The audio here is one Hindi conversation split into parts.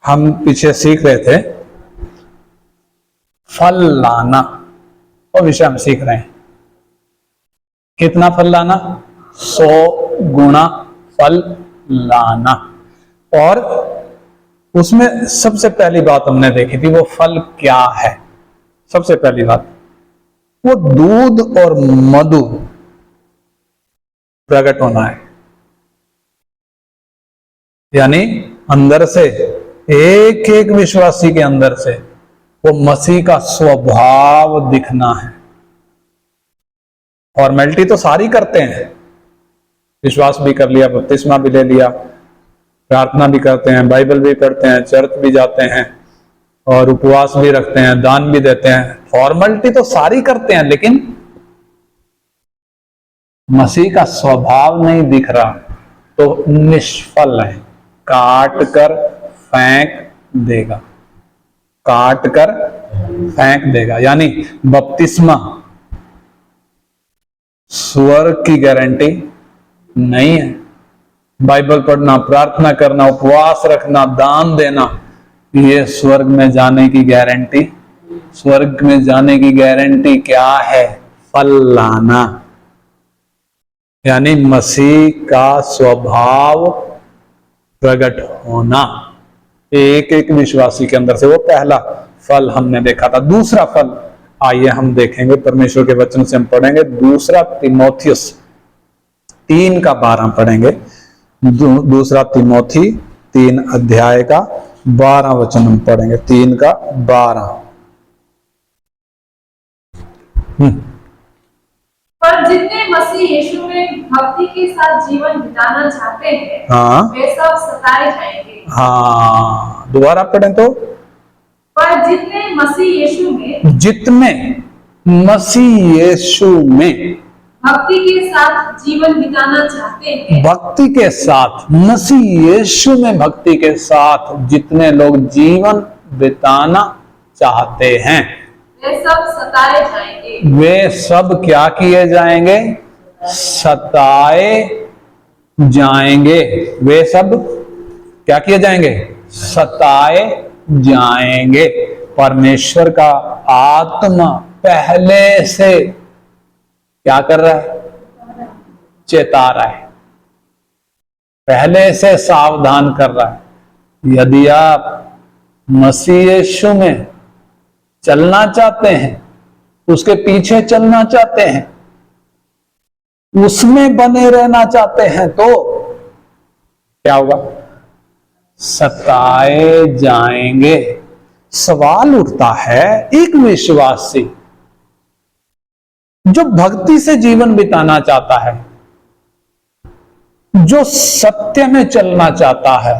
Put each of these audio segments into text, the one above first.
हम पीछे सीख रहे थे फल लाना, वो विषय हम सीख रहे हैं। कितना फल लाना? 100 गुना फल लाना। और उसमें सबसे पहली बात हमने देखी थी, वो फल क्या है? सबसे पहली बात, वो दूध और मधु प्रकट होना है। यानी अंदर से, एक एक विश्वासी के अंदर से वो मसीह का स्वभाव दिखना है। फॉर्मेलिटी तो सारी करते हैं, विश्वास भी कर लिया, बपतिस्मा भी ले लिया, प्रार्थना भी करते हैं, बाइबल भी पढ़ते हैं, चर्च भी जाते हैं और उपवास भी रखते हैं, दान भी देते हैं। फॉर्मेलिटी तो सारी करते हैं, लेकिन मसीह का स्वभाव नहीं दिख रहा तो निष्फल है, काट कर फेंक देगा, काट कर फेंक देगा। यानी बपतिस्मा स्वर्ग की गारंटी नहीं है। बाइबल पढ़ना, प्रार्थना करना, उपवास रखना, दान देना, ये स्वर्ग में जाने की गारंटी। स्वर्ग में जाने की गारंटी क्या है? फल लाना, यानी मसीह का स्वभाव प्रकट होना एक एक विश्वासी के अंदर से। वो पहला फल हमने देखा था। दूसरा फल आइए हम देखेंगे, परमेश्वर के वचन से हम पढ़ेंगे। दूसरा तीमुथियुस 3:12 पढ़ेंगे। दूसरा तीमुथी 3 अध्याय का 12 वचन हम पढ़ेंगे। 3:12। पर जितने मसीह यीशु में भक्ति के साथ जीवन बिताना चाहते हैं, हाँ, वे सब सताए जाएंगे। हाँ, दोबारा पढ़ें तो, पर जितने मसीह यीशु में, जितने मसीह यीशु में भक्ति के साथ जीवन बिताना चाहते हैं, भक्ति के साथ, मसीह यीशु में भक्ति के साथ जितने लोग जीवन बिताना चाहते हैं, वे सब सताए जाएंगे। वे सब क्या किए जाएंगे? सताए जाएंगे। वे सब क्या किए जाएंगे? सताए जाएंगे। परमेश्वर का आत्मा पहले से क्या कर रहा है? चेता रहा है, पहले से सावधान कर रहा है। यदि आप मसीह यीशु में चलना चाहते हैं, उसके पीछे चलना चाहते हैं, उसमें बने रहना चाहते हैं, तो क्या होगा? सताए जाएंगे। सवाल उठता है, एक विश्वासी जो भक्ति से जीवन बिताना चाहता है, जो सत्य में चलना चाहता है,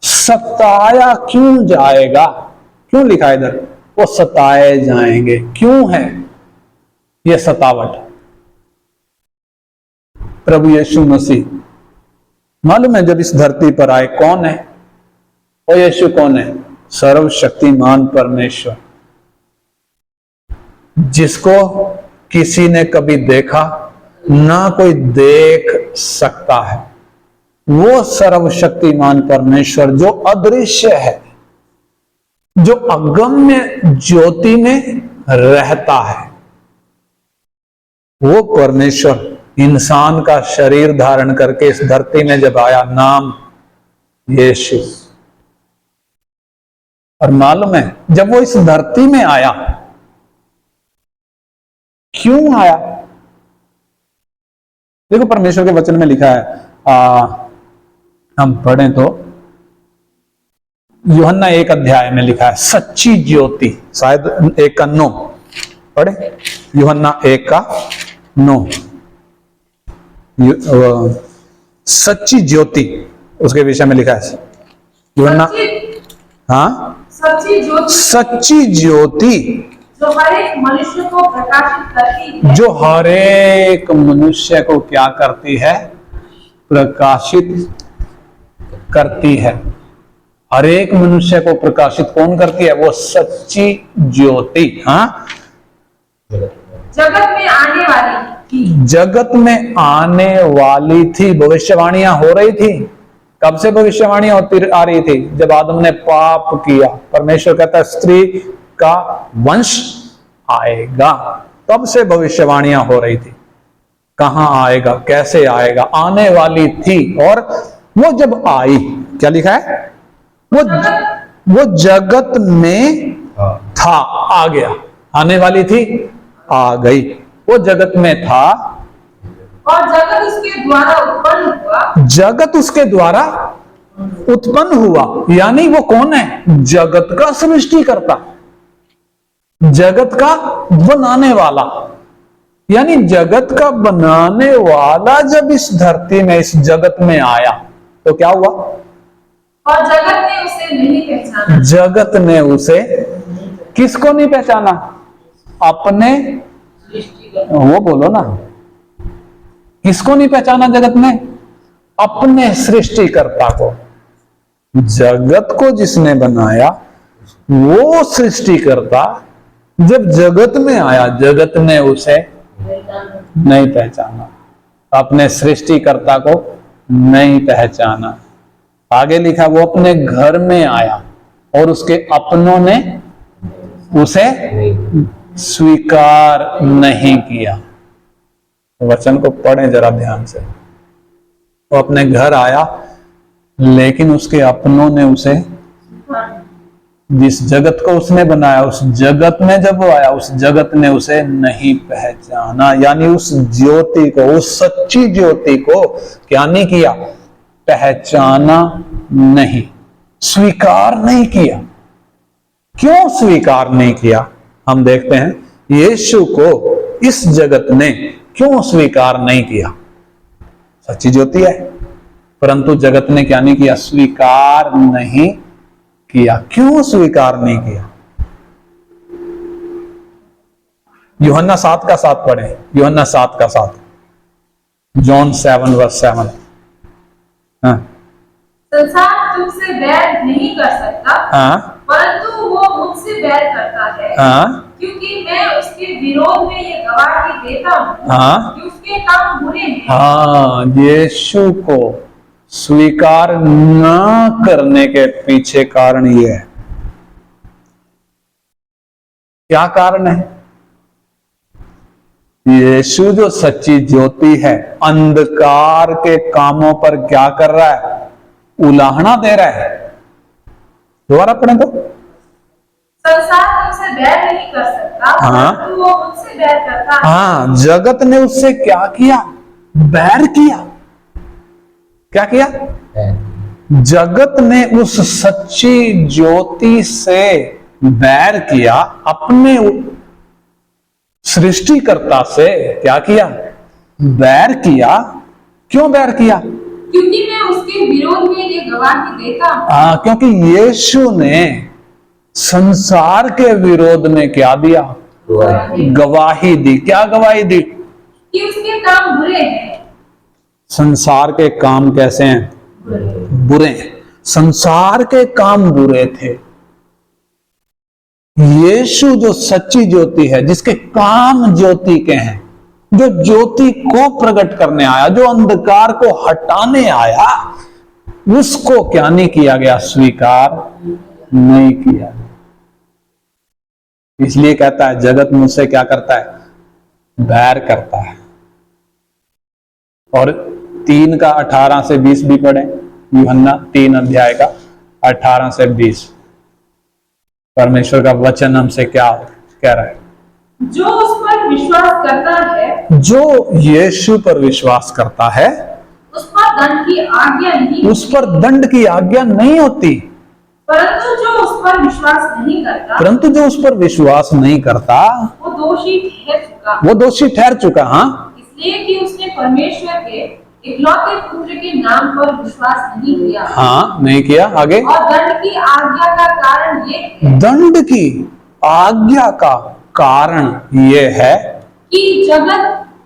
सताया क्यों जाएगा? क्यों लिखा है इधर? वो सताए जाएंगे। क्यों है ये सतावट? प्रभु यीशु मसीह, मालूम है जब इस धरती पर आए, कौन है वो? यीशु कौन है? सर्वशक्तिमान परमेश्वर, जिसको किसी ने कभी देखा ना कोई देख सकता है। वो सर्वशक्तिमान परमेश्वर जो अदृश्य है, जो अगम्य ज्योति में रहता है, वो परमेश्वर इंसान का शरीर धारण करके इस धरती में जब आया, नाम यीशु। और मालूम है जब वो इस धरती में आया, क्यों आया? देखो परमेश्वर के वचन में लिखा है, हम पढ़ें तो यूहन्ना 1 अध्याय में लिखा है, सच्ची ज्योति, शायद 1:9 पढ़े। यूहन्ना 1:9, सच्ची ज्योति, उसके विषय में लिखा है यूहन्ना। हाँ, सच्ची ज्योति जो हर एक मनुष्य को प्रकाशित करती है, जो हर एक मनुष्य को क्या करती है? प्रकाशित करती है। हर एक मनुष्य को प्रकाशित कौन करती है? वो सच्ची ज्योति। हाँ, जगत में आने वाली थी। जगत में आने वाली थी। भविष्यवाणियां हो रही थी कब से भविष्यवाणी होती आ रही थी? जब आदम ने पाप किया। परमेश्वर कहता है स्त्री का वंश आएगा, तब से भविष्यवाणियां हो रही थी। कहां आएगा, कैसे आएगा, आने वाली थी। और वो जब आई, क्या लिखा है? वो जगत में था, आ गया। आने वाली थी, आ गई। वो जगत में था और जगत उसके द्वारा उत्पन्न हुआ। जगत उसके द्वारा उत्पन्न हुआ, यानी वो कौन है? जगत का सृष्टिकर्ता, जगत का बनाने वाला। यानी जगत का बनाने वाला जब इस धरती में, इस जगत में आया तो क्या हुआ? और जगत ने उसे नहीं पहचाना। जगत ने उसे, किसको नहीं पहचाना? अपने, वो बोलो ना, किसको नहीं पहचाना जगत ने? अपने सृष्टिकर्ता को। जगत को जिसने बनाया वो सृष्टिकर्ता जब जगत में आया, जगत ने उसे नहीं पहचाना, अपने सृष्टिकर्ता को नहीं पहचाना। आगे लिखा वो अपने घर में आया और उसके अपनों ने उसे स्वीकार नहीं किया। वचन को पढ़ें जरा ध्यान से। वो अपने घर आया लेकिन उसके अपनों ने उसे, जिस जगत को उसने बनाया, उस जगत में जब वो आया, उस जगत ने उसे नहीं पहचाना। यानी उस ज्योति को, उस सच्ची ज्योति को क्या नहीं किया? पहचाना नहीं, स्वीकार नहीं किया। क्यों स्वीकार नहीं किया? हम देखते हैं यीशु को इस जगत ने क्यों स्वीकार नहीं किया? सच्ची ज्योति है, परंतु जगत ने क्या नहीं किया? स्वीकार नहीं किया। क्यों स्वीकार नहीं किया? यूहन्ना 7:7 पढ़ें। यूहन्ना 7:7, जॉन 7:7। हाँ, संसार तुमसे बैर नहीं कर सकता, हाँ, परंतु वो मुझसे बैर करता है, हाँ, क्योंकि मैं उसके विरोध में ये गवाही देता हूँ हाँ, कि उसके काम बुरे हैं। हाँ, यीशु को स्वीकार न करने के पीछे कारण ये है। क्या कारण है? यीशु जो सच्ची ज्योति है, अंधकार के कामों पर क्या कर रहा है? उलाहना दे रहा है। दोबारा पढ़ें तो। संसार तुमसे बैर नहीं कर सकता, हाँ। परंतु वो मुझसे बैर करता है। हाँ, जगत ने उससे क्या किया? बैर किया। क्या किया? जगत ने उस सच्ची ज्योति से बैर किया, अपने सृष्टिकर्ता से क्या किया? बैर किया। क्यों बैर किया? क्योंकि मैं उसके विरोध में ये गवाही देता हूँ। हाँ, क्योंकि यीशु ने संसार के विरोध में क्या दिया? गवाही दी। क्या गवाही दी? कि उसके काम बुरे हैं। संसार के काम कैसे हैं? बुरे। संसार के काम बुरे थे। यीशु जो सच्ची ज्योति है, जिसके काम ज्योति के हैं, जो ज्योति को प्रकट करने आया, जो अंधकार को हटाने आया, उसको क्या नहीं किया गया? स्वीकार नहीं किया। इसलिए कहता है जगत मुझसे क्या करता है? बैर करता है। और 3:18-20 भी पढ़े। यूहन्ना 3:18-20। परमेश्वर का वचन हमसे क्या कह रहा है? जो उस पर विश्वास करता है, जो यीशु पर विश्वास करता है, उस पर दंड की आज्ञा नहीं, उस पर दंड की आज्ञा नहीं होती। परंतु जो उस पर विश्वास नहीं करता, परंतु जो उस पर विश्वास नहीं करता, वो दोषी ठहर चुका। वो दोषी ठहर चुका। हाँ, इसलिए कि उसने परमेश्वर के इकलौते पुत्र के नाम पर विश्वास नहीं किया। हाँ, नहीं किया। आगे, और दंड की आज्ञा का कारण ये है, दंड की आज्ञा का कारण ये है कि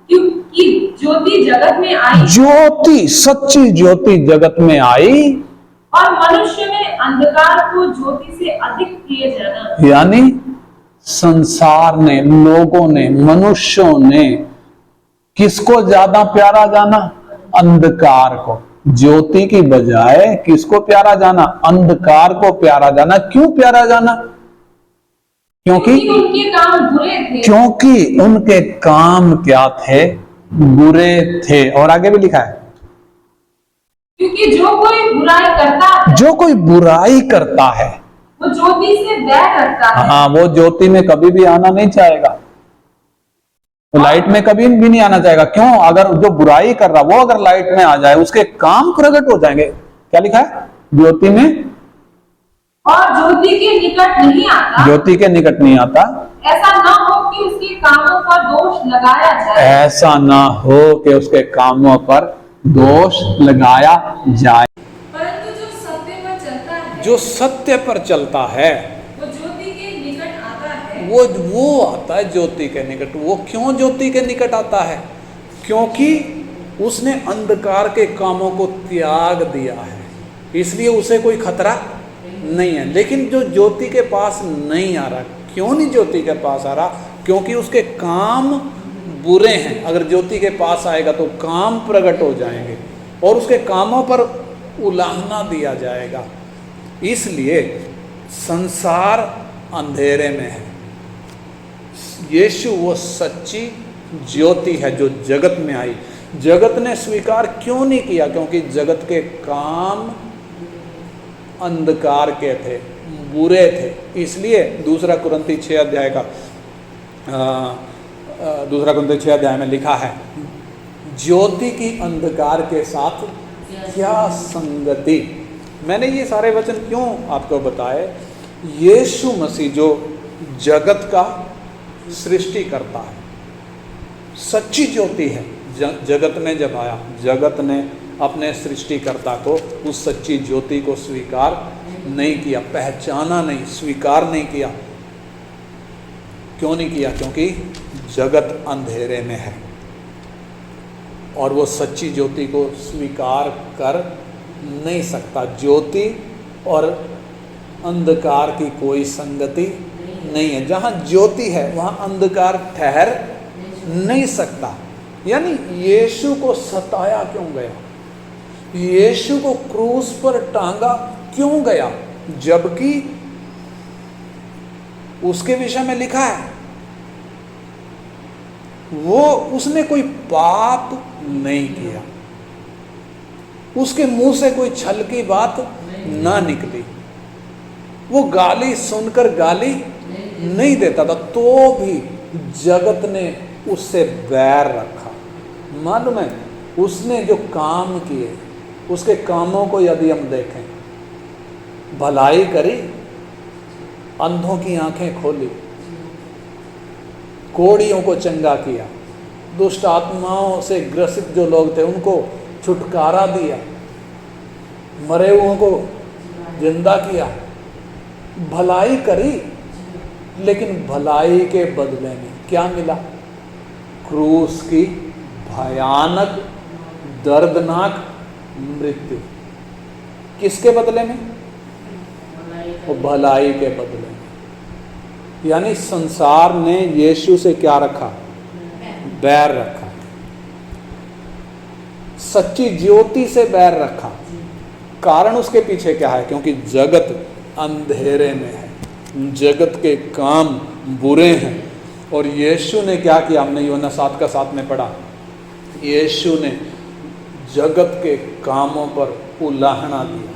क्योंकि ज्योति जगत में आई, ज्योति, सच्ची ज्योति जगत में आई, और मनुष्य ने अंधकार को ज्योति से अधिक प्रिय जाना। यानी संसार ने, लोगों ने, मनुष्यों ने किसको ज्यादा प्यारा जाना? अंधकार को। ज्योति की बजाय किसको प्यारा जाना? अंधकार को प्यारा जाना। क्यों प्यारा जाना? क्योंकि उनके काम बुरे थे। क्योंकि उनके काम क्या थे? बुरे थे। और आगे भी लिखा है, क्योंकि जो कोई बुराई करता है, जो कोई बुराई करता है वो ज्योति से बैर रखता है। हाँ, वो ज्योति में कभी भी आना नहीं चाहेगा, वो लाइट में कभी भी नहीं आना चाहेगा। क्यों? अगर जो बुराई कर रहा वो अगर लाइट में आ जाए, उसके काम प्रकट हो जाएंगे। क्या लिखा है? ज्योति में और ज्योति के निकट नहीं आता। ज्योति के निकट नहीं आता। ऐसा ना हो कि उसके कामों पर दोष लगाया जाए। ऐसा ना हो कि उसके कामों पर दोष लगाया जाए। परंतु जो सत्य पर चलता है, जो सत्य पर चलता है, वो ज्योति के निकट आता है। वो आता है ज्योति के निकट। वो क्यों ज्योति के निकट आता है? क्योंकि उसने अंधकार के कामों को त्याग दिया है, इसलिए उसे कोई खतरा नहीं है। लेकिन जो ज्योति के पास नहीं आ रहा, क्यों नहीं ज्योति के पास आ रहा? क्योंकि उसके काम बुरे हैं। अगर ज्योति के पास आएगा तो काम प्रकट हो जाएंगे और उसके कामों पर उलाहना दिया जाएगा। इसलिए संसार अंधेरे में है। यीशु वो सच्ची ज्योति है जो जगत में आई। जगत ने स्वीकार क्यों नहीं किया? क्योंकि जगत के काम अंधकार के थे, बुरे थे। इसलिए दूसरा कुरिन्थी 6 अध्याय का दूसरा कुरिन्थी 6 अध्याय में लिखा है, ज्योति की अंधकार के साथ क्या संगति। मैंने ये सारे वचन क्यों आपको बताए? यीशु मसीह जो जगत का सृष्टि करता है, सच्ची ज्योति है। जगत में जब आया, जगत ने अपने सृष्टिकर्ता को, उस सच्ची ज्योति को स्वीकार नहीं किया, पहचाना नहीं, स्वीकार नहीं किया। क्यों नहीं किया? क्योंकि जगत अंधेरे में है और वो सच्ची ज्योति को स्वीकार कर नहीं सकता। ज्योति और अंधकार की कोई संगति नहीं है। जहाँ ज्योति है वहाँ अंधकार ठहर नहीं सकता। यानी यीशु को सताया क्यों गया? यीशु को क्रूस पर टांगा क्यों गया? जबकि उसके विषय में लिखा है उसने कोई पाप नहीं किया, उसके मुंह से कोई छल की बात ना निकली, वो गाली सुनकर गाली नहीं देता था, तो भी जगत ने उससे बैर रखा। मालूम है, उसने जो काम किए, उसके कामों को यदि हम देखें, भलाई करी, अंधों की आंखें खोली, कोढ़ियों को चंगा किया, दुष्ट आत्माओं से ग्रसित जो लोग थे उनको छुटकारा दिया, मरे हुओं को जिंदा किया, भलाई करी। लेकिन भलाई के बदले में क्या मिला? क्रूस की भयानक दर्दनाक मृत्यु। किसके बदले में? वो भलाई के बदले में। यानी संसार ने यीशु से क्या रखा? बैर रखा। सच्ची ज्योति से बैर रखा। कारण उसके पीछे क्या है? क्योंकि जगत अंधेरे में है, जगत के काम बुरे हैं। और यीशु ने क्या किया? हमने यूहन्ना 7:7 में पढ़ा, यीशु ने जगत के कामों पर उलाहना दिया।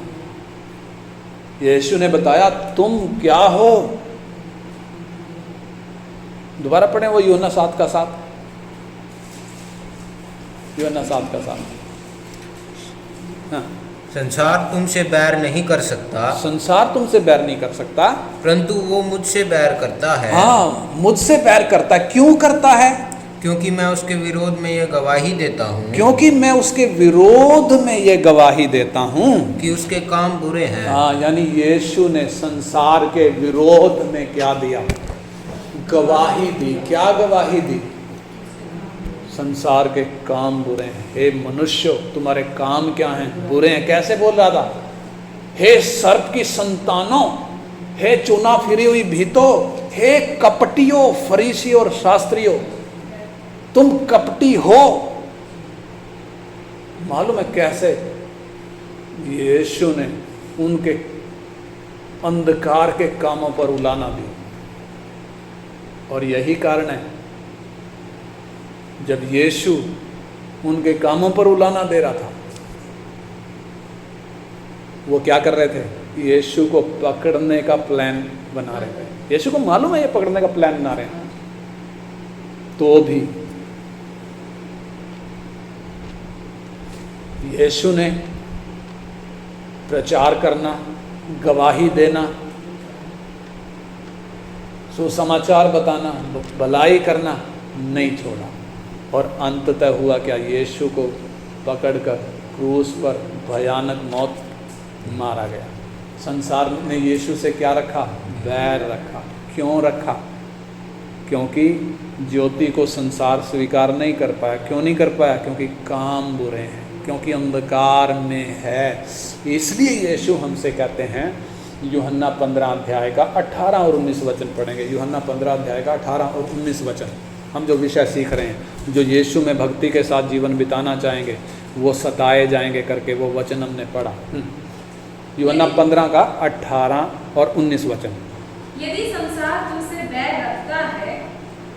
यीशु ने बताया तुम क्या हो। दोबारा पढ़ें वो यूहन्ना 7:7, यूहन्ना 7:7। हाँ, संसार तुमसे बैर नहीं कर सकता, संसार तुमसे बैर नहीं कर सकता, परंतु वो मुझसे बैर करता है। हाँ, मुझसे बैर करता है। क्यों करता है? क्योंकि मैं उसके विरोध में यह गवाही देता हूँ, क्योंकि मैं उसके विरोध में ये गवाही देता हूँ कि उसके काम बुरे हैं। हाँ, यानी यीशु ने संसार के विरोध में क्या दिया? गवाही दी। क्या गवाही दी? संसार के काम बुरे हैं। हे मनुष्य, तुम्हारे काम क्या हैं? बुरे हैं। कैसे बोल रहा था? हे सर्प की संतानों, हे चुना फिरी हुई भीतो, हे कपटियों, फरीसी और शास्त्रियों, तुम कपटी हो। मालूम है कैसे यीशु ने उनके अंधकार के कामों पर उलाहना दी। और यही कारण है, जब यीशु उनके कामों पर उलाहना दे रहा था, वो क्या कर रहे थे? यीशु को पकड़ने का प्लान बना रहे थे। यीशु को मालूम है ये पकड़ने का प्लान बना रहे हैं, तो भी यीशु ने प्रचार करना, गवाही देना, सुसमाचार बताना, भलाई करना नहीं छोड़ा। और अंततः हुआ क्या? यीशु को पकड़कर क्रूस पर भयानक मौत मारा गया। संसार ने यीशु से क्या रखा? बैर रखा। क्यों रखा? क्योंकि ज्योति को संसार स्वीकार नहीं कर पाया। क्यों नहीं कर पाया? क्योंकि काम बुरे हैं, क्योंकि अंधकार में है। इसलिए यीशु हमसे कहते हैं, यूहन्ना 15 अध्याय का 18 और 19 वचन पढ़ेंगे। यूहन्ना 15 अध्याय का 18 और 19 वचन, हम जो विषय सीख रहे हैं, जो यीशु में भक्ति के साथ जीवन बिताना चाहेंगे, वो सताए जाएंगे करके वो वचन हमने पढ़ा। यूहन्ना 15 का 18 और 19 वचन। यदि संसार तुमसे बैर रखता है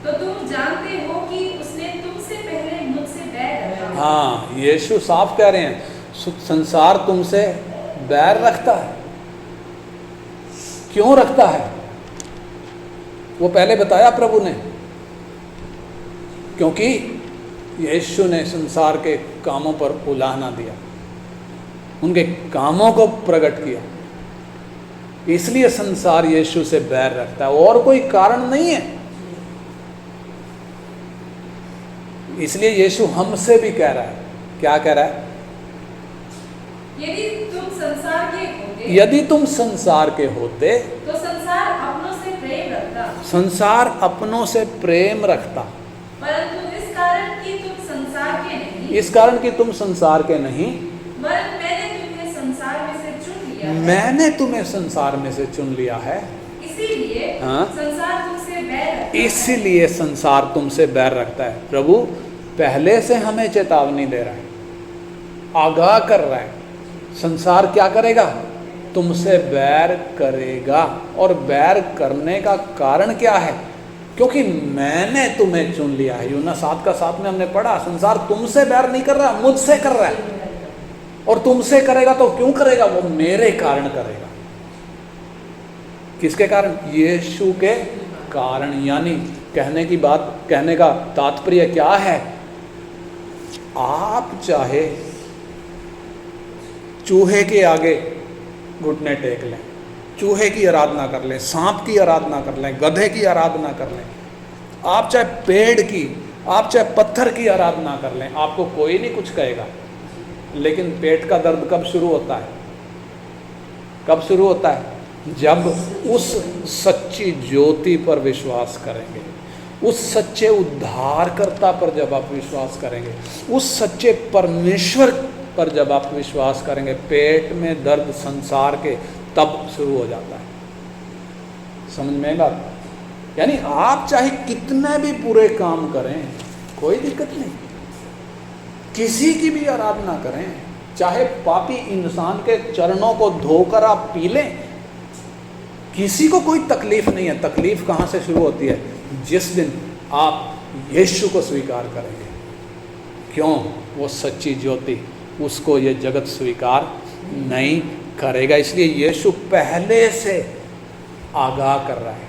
तो तुम जानते हो कि उसने तुमसे पहले मुझसे बैर रखा। हाँ, यीशु साफ कह रहे हैं, संसार तुमसे बैर रखता है। क्यों रखता है? वो पहले बताया प्रभु ने, क्योंकि यीशु ने संसार के कामों पर उलाहना दिया, उनके कामों को प्रकट किया। इसलिए संसार यीशु से बैर रखता है, और कोई कारण नहीं है। इसलिए यीशु हमसे भी कह रहा है, क्या कह रहा है? यदि तुम संसार के होते, यदि तुम संसार के होते तो संसार अपनों से प्रेम रखता, संसार अपनों से प्रेम रखता, परंतु इस कारण कि तुम संसार के नहीं, इस कारण कि तुम संसार के नहीं, वरन मैंने तुम्हें संसार में से चुन लिया है। मैंने तुम्हें संसार में से चुन लिया है, इसीलिए हाँ? संसार तुमसे बैर रखता है। इसीलिए संसार तुमसे बैर रखता है। प्रभु पहले से हमें चेतावनी दे रहा है, आगाह कर रहा है। संसार क्या करेगा? तुमसे बैर करेगा। और बैर करने का कारण क्या है? क्योंकि मैंने तुम्हें चुन लिया है। यूहन्ना 7 का 7 में हमने पढ़ा, संसार तुमसे बैर नहीं कर रहा, मुझसे कर रहा है। और तुमसे करेगा तो क्यों करेगा? वो मेरे कारण करेगा। किसके कारण? यीशु के कारण। यानी कहने का तात्पर्य क्या है? आप चाहे चूहे के आगे घुटने टेक लें, चूहे की आराधना कर लें, सांप की आराधना कर लें, गधे की आराधना कर लें, आप चाहे पेड़ की, आप चाहे पत्थर की आराधना कर लें, आपको कोई नहीं कुछ कहेगा। लेकिन पेट का दर्द कब शुरू होता है? कब शुरू होता है? जब उस सच्ची ज्योति पर विश्वास करेंगे, उस सच्चे उद्धारकर्ता पर जब आप विश्वास करेंगे, उस सच्चे परमेश्वर पर जब आप विश्वास करेंगे, पेट में दर्द संसार के तब शुरू हो जाता है। समझ में बात? यानी आप चाहे कितने भी बुरे काम करें, कोई दिक्कत नहीं, किसी की भी आराधना करें, चाहे पापी इंसान के चरणों को धोकर आप पी लें, किसी को कोई तकलीफ नहीं है। तकलीफ कहाँ से शुरू होती है? जिस दिन आप यीशु को स्वीकार करेंगे। क्यों? वो सच्ची ज्योति, उसको ये जगत स्वीकार नहीं करेगा। इसलिए यीशु पहले से आगाह कर रहा है,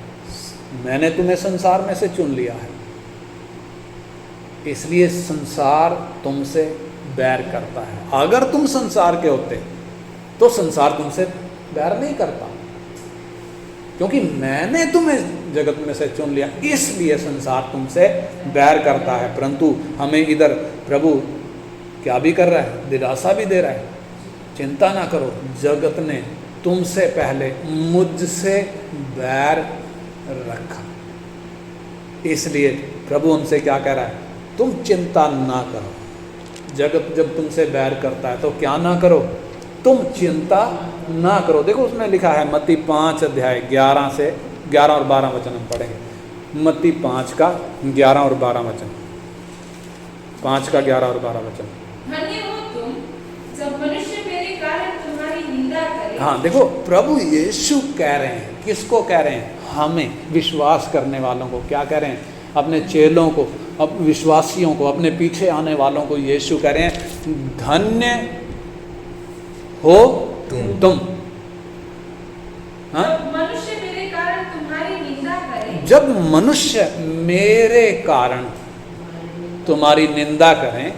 मैंने तुम्हें संसार में से चुन लिया है, इसलिए संसार तुमसे बैर करता है। अगर तुम संसार के होते तो संसार तुमसे बैर नहीं करता, क्योंकि मैंने तुम्हें जगत में से चुन लिया, इसलिए संसार तुमसे बैर करता है। परंतु हमें इधर प्रभु क्या भी कर रहा है? दिलासा भी दे रहा है, चिंता ना करो, जगत ने तुमसे पहले मुझसे बैर रखा। इसलिए प्रभु हमसे क्या कह रहा है? तुम चिंता ना करो। जगत जब तुमसे बैर करता है तो क्या ना करो? तुम चिंता ना करो। देखो उसमें लिखा है, मत्ती 5 अध्याय 11 और 12 वचन हम पढ़ेंगे। मत्ती 5 का 11 और 12 वचन, 5 का 11 और 12 वचन। धन्य हो तुम जब मनुष्य मेरे कारण हाँ देखो, प्रभु यीशु कह रहे हैं, किसको कह रहे हैं? हमें, विश्वास करने वालों को। क्या कह रहे हैं? अपने चेलों को, अब विश्वासियों को, अपने पीछे आने वालों को यीशु कह रहे हैं, धन्य हो तुम। हाँ? जब मनुष्य मेरे कारण तुम्हारी निंदा करें, जब मनुष्य मेरे कारण तुम्हारी निंदा करें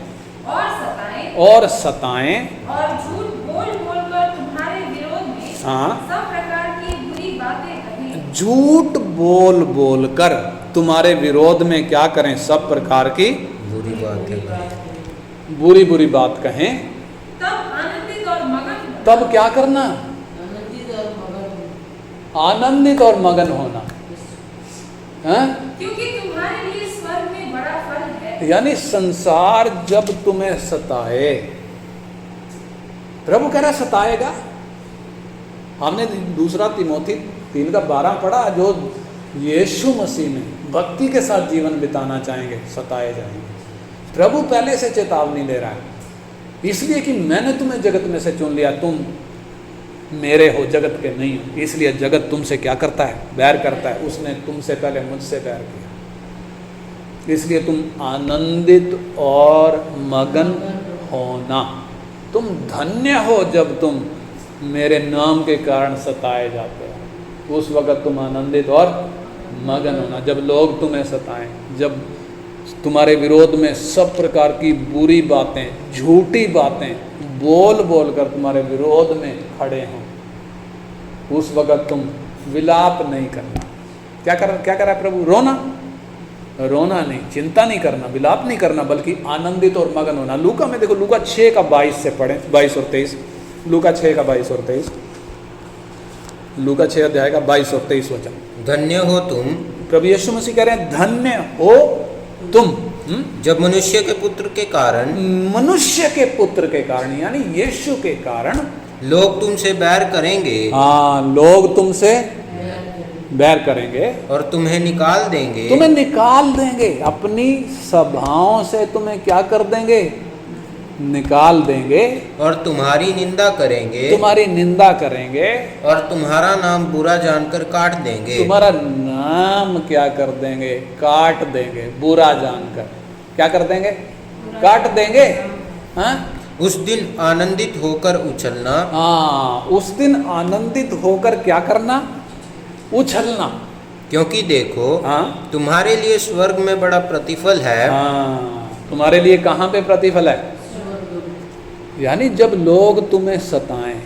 और सताएं और झूठ बोल बोल कर तुम्हारे विरोध में हाँ। सब प्रकार की बुरी बातें कहें, झूठ बोल बोल कर तुम्हारे विरोध में क्या करें? सब प्रकार की बुरी बातें करें, बुरी बुरी बात कहें, तब आनंदित और मगन तब क्या करना? आनंदित और मगन होना। हाँ? क्योंकि तुम्हारे लिए स्वर्ग में बड़ा फल है। यानी संसार जब तुम्हें सताए, प्रभु कह रहा सताएगा। हमने दूसरा तिमोथी 3:12 पढ़ा, जो यीशु मसीह में भक्ति के साथ जीवन बिताना चाहेंगे सताए जाएंगे। प्रभु पहले से चेतावनी दे रहा है, इसलिए कि मैंने तुम्हें जगत में से चुन लिया, तुम मेरे हो, जगत के नहीं हो। इसलिए जगत तुमसे क्या करता है? बैर करता है। उसने तुमसे पहले मुझसे बैर किया, इसलिए तुम आनंदित और मगन होना। तुम धन्य हो जब तुम मेरे नाम के कारण सताए जाते हो। उस वक़्त तुम आनंदित और मगन होना, जब लोग तुम्हें सताएं, जब तुम्हारे विरोध में सब प्रकार की बुरी बातें, झूठी बातें बोल बोल कर तुम्हारे विरोध में खड़े हों, उस वक़्त तुम विलाप नहीं करना। क्या कर रहा है प्रभु? रोना नहीं, चिंता नहीं करना, विलाप नहीं करना, बल्कि आनंदित और मगन होना। लूका में देखो, लूका 6:22 से पढ़ें, 22 और 23। लूका 6:22 और 23। लूका 6 अध्याय का 22 और 23 वचन। धन्य हो तुम, प्रभु यीशु मसीह कह रहे हैं, धन्य हो तुम जब मनुष्य के पुत्र के कारण, मनुष्य के पुत्र के कारण, यानी यीशु के कारण लोग तुमसे बैर करेंगे। हाँ, लोग तुमसे बैर करेंगे और तुम्हें निकाल देंगे। तुम्हें निकाल देंगे, अपनी सभाओं से तुम्हें क्या कर देंगे? निकाल देंगे। और तुम्हारी निंदा करेंगे। तुम्हारी निंदा करेंगे। और तुम्हारा नाम बुरा जानकर काट देंगे। तुम्हारा नाम क्या कर देंगे? काट देंगे। बुरा जानकर क्या कर देंगे? काट देंगे। हाँ? उस दिन आनंदित होकर उछलना। हाँ, उस दिन आनंदित होकर क्या करना? उछलना। क्योंकि देखो, हाँ, तुम्हारे लिए स्वर्ग में बड़ा प्रतिफल है। हाँ, तुम्हारे लिए कहाँ पे प्रतिफल है? यानी जब लोग तुम्हें सताएं,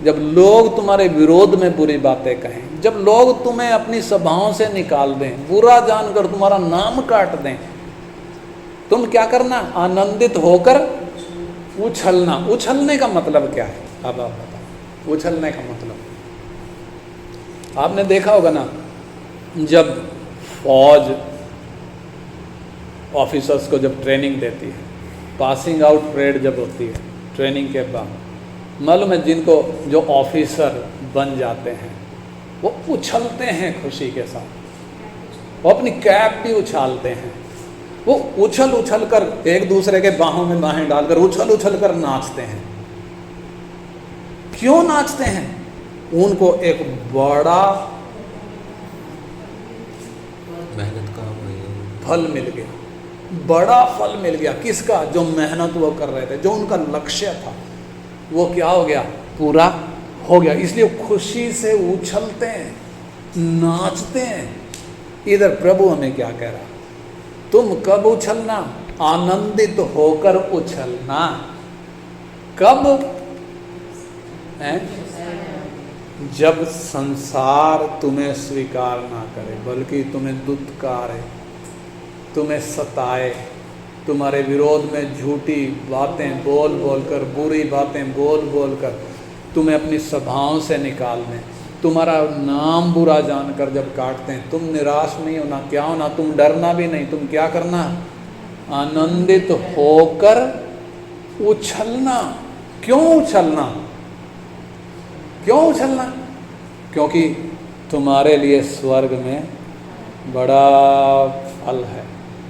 जब लोग तुम्हारे विरोध में बुरी बातें कहें, जब लोग तुम्हें अपनी सभाओं से निकाल दें, बुरा जानकर तुम्हारा नाम काट दें, तुम क्या करना? आनंदित होकर उछलना। उछलने का मतलब क्या है? अब आप बताओ उछलने का मतलब। आपने देखा होगा ना, जब फौज ऑफिसर्स को जब ट्रेनिंग देती है, पासिंग आउट परेड जब होती है, ट्रेनिंग के बाद, मालूम है, जिनको जो ऑफिसर बन जाते हैं वो उछलते हैं खुशी के साथ, वो अपनी कैप भी उछालते हैं, वो उछल उछल कर एक दूसरे के बाहों में बाहें डालकर उछल उछल कर नाचते हैं। क्यों नाचते हैं? उनको एक बड़ा मेहनत का फल मिल गया, बड़ा फल मिल गया। किसका? जो मेहनत वो कर रहे थे, जो उनका लक्ष्य था, वो क्या हो गया? पूरा हो गया। इसलिए खुशी से उछलते हैं, नाचते हैं। इधर प्रभु हमें क्या कह रहा? तुम कब उछलना? आनंदित होकर उछलना। कब है? जब संसार तुम्हें स्वीकार ना करे, बल्कि तुम्हें दुत्कारे, तुम्हें सताए, तुम्हारे विरोध में झूठी बातें बोल बोल कर, बुरी बातें बोल बोल कर तुम्हें अपनी सभाओं से निकाल दें, तुम्हारा नाम बुरा जानकर जब काटते हैं, तुम निराश नहीं होना। क्या होना? तुम डरना भी नहीं। तुम क्या करना? आनंदित होकर उछलना। क्यों उछलना? क्यों उछलना? क्योंकि तुम्हारे लिए स्वर्ग में बड़ा फल है।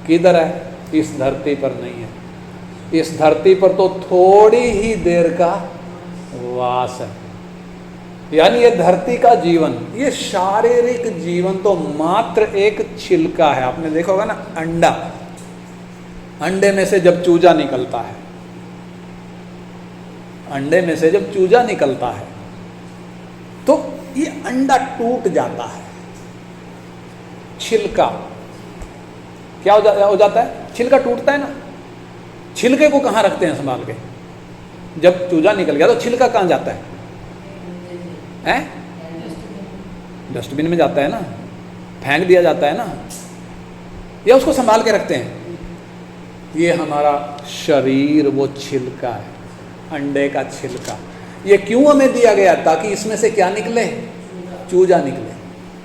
किधर है? इस धरती पर नहीं है। इस धरती पर तो थोड़ी ही देर का वास है। यानी ये धरती का जीवन, ये शारीरिक जीवन तो मात्र एक छिलका है। आपने देखा होगा ना अंडा, अंडे में से जब चूजा निकलता है, अंडे में से जब चूजा निकलता है तो ये अंडा टूट जाता है, छिलका क्या हो जाता है, छिलका टूटता है ना। छिलके को कहाँ रखते हैं संभाल के, जब चूजा निकल गया तो छिलका कहाँ जाता है, हैं? डस्टबिन में जाता है ना, फेंक दिया जाता है ना, या उसको संभाल के रखते हैं। ये हमारा शरीर वो छिलका है, अंडे का छिलका। ये क्यों हमें दिया गया, ताकि इसमें से क्या निकले, चूजा निकले।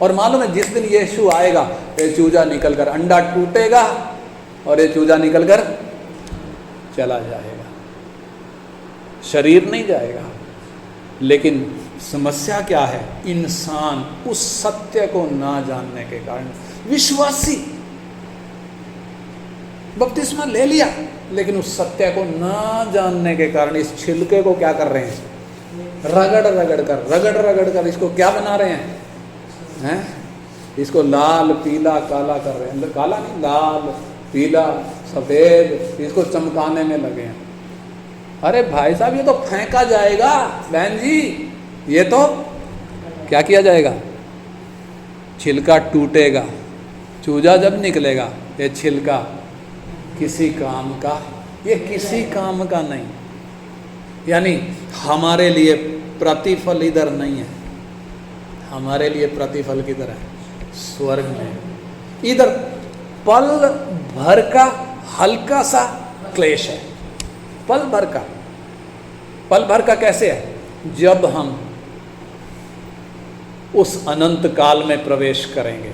और मालूम है जिस दिन यीशु आएगा, ये चूजा निकलकर, अंडा टूटेगा और ये चूजा निकलकर चला जाएगा, शरीर नहीं जाएगा। लेकिन समस्या क्या है, इंसान उस सत्य को ना जानने के कारण, विश्वासी बपतिस्मा ले लिया, लेकिन उस सत्य को ना जानने के कारण इस छिलके को क्या कर रहे हैं, रगड़ कर इसको क्या बना रहे हैं? इसको लाल पीला काला कर रहे हैं, काला नहीं, लाल पीला सफेद, इसको चमकाने में लगे हैं। अरे भाई साहब, ये तो फेंका जाएगा बहन जी, ये तो क्या किया जाएगा, छिलका टूटेगा, चूजा जब निकलेगा, ये छिलका किसी काम का, ये किसी काम का नहीं। यानी हमारे लिए प्रतिफल इधर नहीं है, हमारे लिए प्रतिफल किधर है, स्वर्ग में। इधर पल भर का हल्का सा क्लेश है, पल भर का कैसे है, जब हम उस अनंत काल में प्रवेश करेंगे।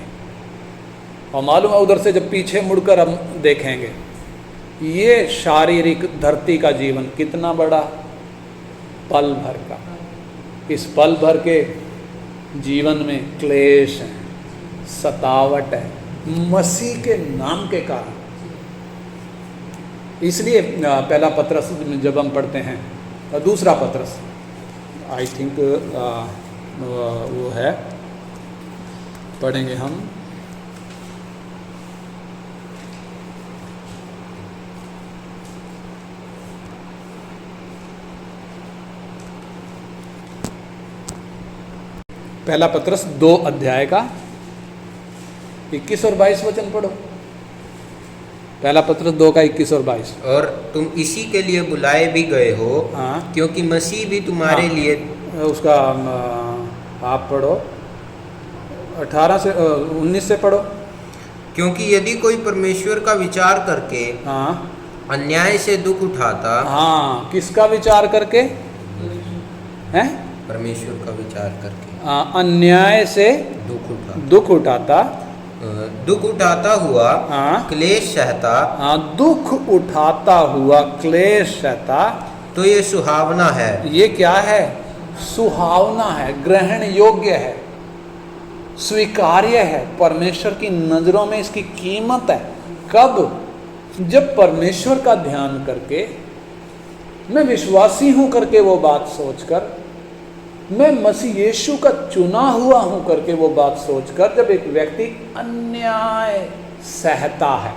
और मालूम है उधर से जब पीछे मुड़कर हम देखेंगे, ये शारीरिक धरती का जीवन कितना बड़ा, पल भर का। इस पल भर के जीवन में क्लेश है, सतावट है, मसीह के नाम के कारण। इसलिए पहला पत्रस जब हम पढ़ते हैं, दूसरा पत्रस आई थिंक वो है, पढ़ेंगे हम, पहला पत्रस 2 अध्याय का 21 और 22 वचन पढ़ो। पहला पत्रस 2 का 21 और 22। और तुम इसी के लिए बुलाए भी गए हो, हाँ, क्योंकि मसीह भी तुम्हारे लिए, उसका आप पढ़ो 18 से 19 से पढ़ो। क्योंकि यदि कोई परमेश्वर का विचार करके हाँ, अन्याय से दुख उठाता, हाँ, किसका विचार करके हैं, परमेश्वर का विचार करके अन्याय से दुख उठाता, दुख उठाता हुआ हाँ, क्लेश सहता, हाँ, दुख उठाता हुआ क्लेश सहता, तो ये सुहावना है। ये क्या है, सुहावना है, ग्रहण योग्य है, स्वीकार्य है, परमेश्वर की नजरों में इसकी कीमत है। कब, जब परमेश्वर का ध्यान करके, मैं विश्वासी हूं करके वो बात सोचकर, मैं मसीह यीशु का चुना हुआ हूं करके वो बात सोचकर, जब एक व्यक्ति अन्याय सहता है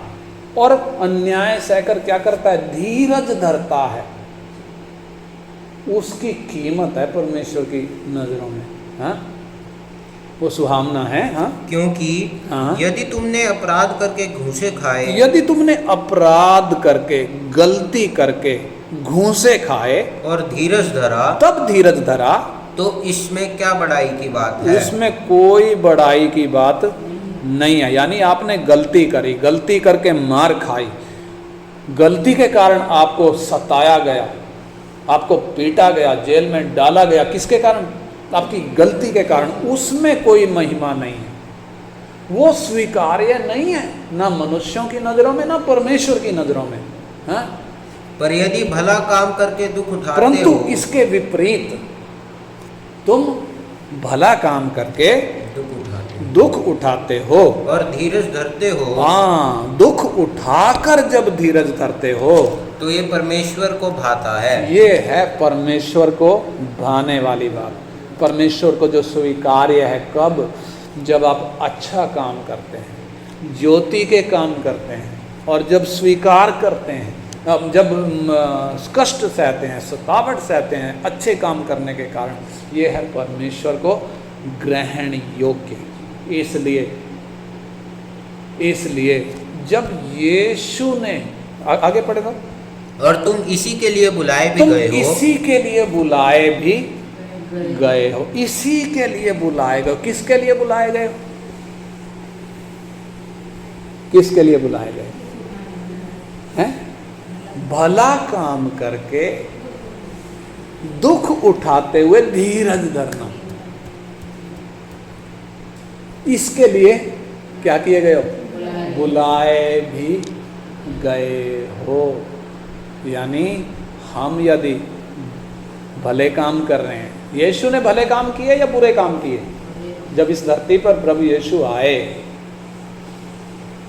और अन्याय सहकर क्या करता है, धीरज धरता है, उसकी कीमत है परमेश्वर की नजरों में। हाँ, वो सुहावना है। हाँ, क्योंकि हाँ, यदि तुमने अपराध करके घूंसे खाए, यदि तुमने अपराध करके, गलती करके घूंसे खाए और धीरज धरा, तब धीरज धरा, तो इसमें क्या बड़ाई की बात है? उसमें कोई बड़ाई की बात नहीं है। यानी आपने गलती करी, गलती करके मार खाई, गलती के कारण आपको सताया गया, आपको पीटा गया, जेल में डाला गया, किसके कारण, आपकी गलती के कारण, उसमें कोई महिमा नहीं है, वो स्वीकार्य नहीं है, ना मनुष्यों की नजरों में, ना परमेश्वर की नजरों में। हाँ? पर यदि भला काम करके दुख उठाते परंतु हो, इसके विपरीत तुम भला काम करके दुख उठाते हो और धीरज धरते हो, हाँ, दुख उठाकर जब धीरज धरते हो, तो ये परमेश्वर को भाता है। ये है परमेश्वर को भाने वाली बात। परमेश्वर को जो स्वीकार्य है कब? जब आप अच्छा काम करते हैं, ज्योति के काम करते हैं, और जब स्वीकार करते हैं, जब कष्ट सहते हैं, सतावट सहते हैं अच्छे काम करने के कारण, ये है परमेश्वर को ग्रहण योग्य। इसलिए जब यीशु ने आगे पढ़ेगा, और तुम इसी के लिए बुलाए भी तुम गए हो। इसी के लिए बुलाए भी गए हो, इसी के लिए बुलाए गए हो। किसके लिए बुलाए गए हो? किसके लिए बुलाए गए हैं? भला काम करके दुख उठाते हुए धीरज धरना, इसके लिए क्या किए गए हो? बुलाए भी गए हो। यानी हम यदि भले काम कर रहे हैं, यीशु ने भले काम किए या बुरे काम किए? जब इस धरती पर प्रभु यीशु आए,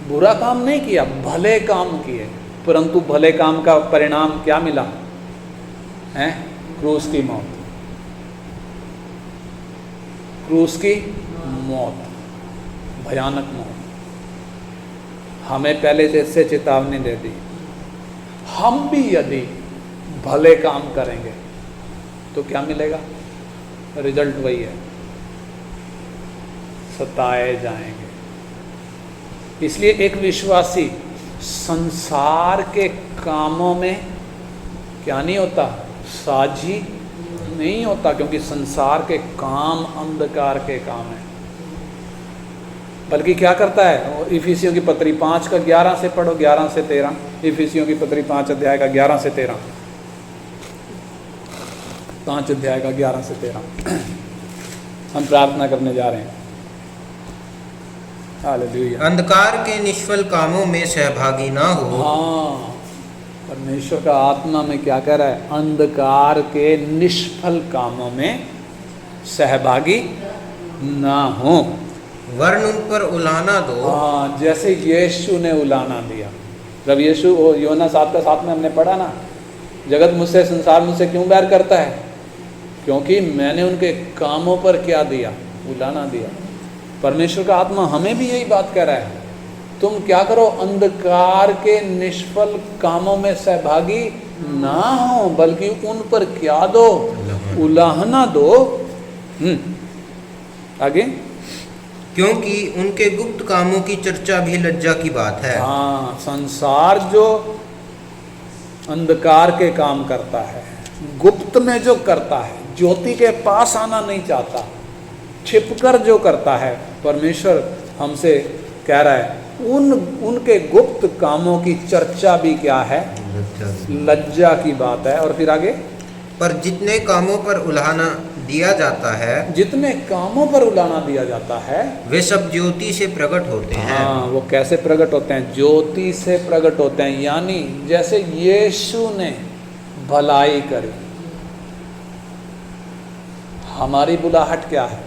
बुरा काम नहीं किया, भले काम किए, परंतु भले काम का परिणाम क्या मिला है? क्रूस की मौत। क्रूस की मौत, भयानक मौत। हमें पहले से इससे चेतावनी दे दी, हम भी यदि भले काम करेंगे तो क्या मिलेगा? रिजल्ट वही है, सताए जाएंगे। इसलिए एक विश्वासी संसार के कामों में क्या नहीं होता? साझी नहीं होता, क्योंकि संसार के काम अंधकार के काम है। बल्कि क्या करता है? इफिसियों की पत्री 5 का 11 से पढ़ो, 11 से 13। इफिसियों की पत्री 5 अध्याय का 11 से 13, 5 अध्याय का 11 से 13 हम प्रार्थना करने जा रहे हैं। हालेलुया। अंधकार के निष्फल कामों में सहभागी ना हो। हाँ, परमेश्वर का आत्मा में क्या कह रहा है? अंधकार के निष्फल कामों में सहभागी ना हो, वरन उन पर उलाना दो। हाँ, जैसे यीशु ने उलाना दिया। जब यीशु यूहन्ना 7:7 में हमने पढ़ा ना, जगत मुझसे, संसार मुझसे क्यों बैर करता है? क्योंकि मैंने उनके कामों पर क्या दिया? उलाना दिया। परमेश्वर का आत्मा हमें भी यही बात कह रहा है, तुम क्या करो? अंधकार के निष्फल कामों में सहभागी ना हो, बल्कि उन पर क्या दो? उलाहना दो। आगे, क्योंकि उनके गुप्त कामों की चर्चा भी लज्जा की बात है। हाँ, संसार जो अंधकार के काम करता है, गुप्त में जो करता है, ज्योति के पास आना नहीं चाहता, छिपकर जो करता है, परमेश्वर हमसे कह रहा है उनके गुप्त कामों की चर्चा भी क्या है? लज्जा की बात है। और फिर आगे, पर जितने कामों पर उलाहना दिया जाता है, जितने कामों पर उलाहना दिया जाता है, वे सब ज्योति से प्रकट होते हैं। हाँ, वो कैसे प्रकट होते हैं? ज्योति से प्रकट होते हैं। यानी जैसे यीशु ने भलाई करी, हमारी बुलाहट क्या है?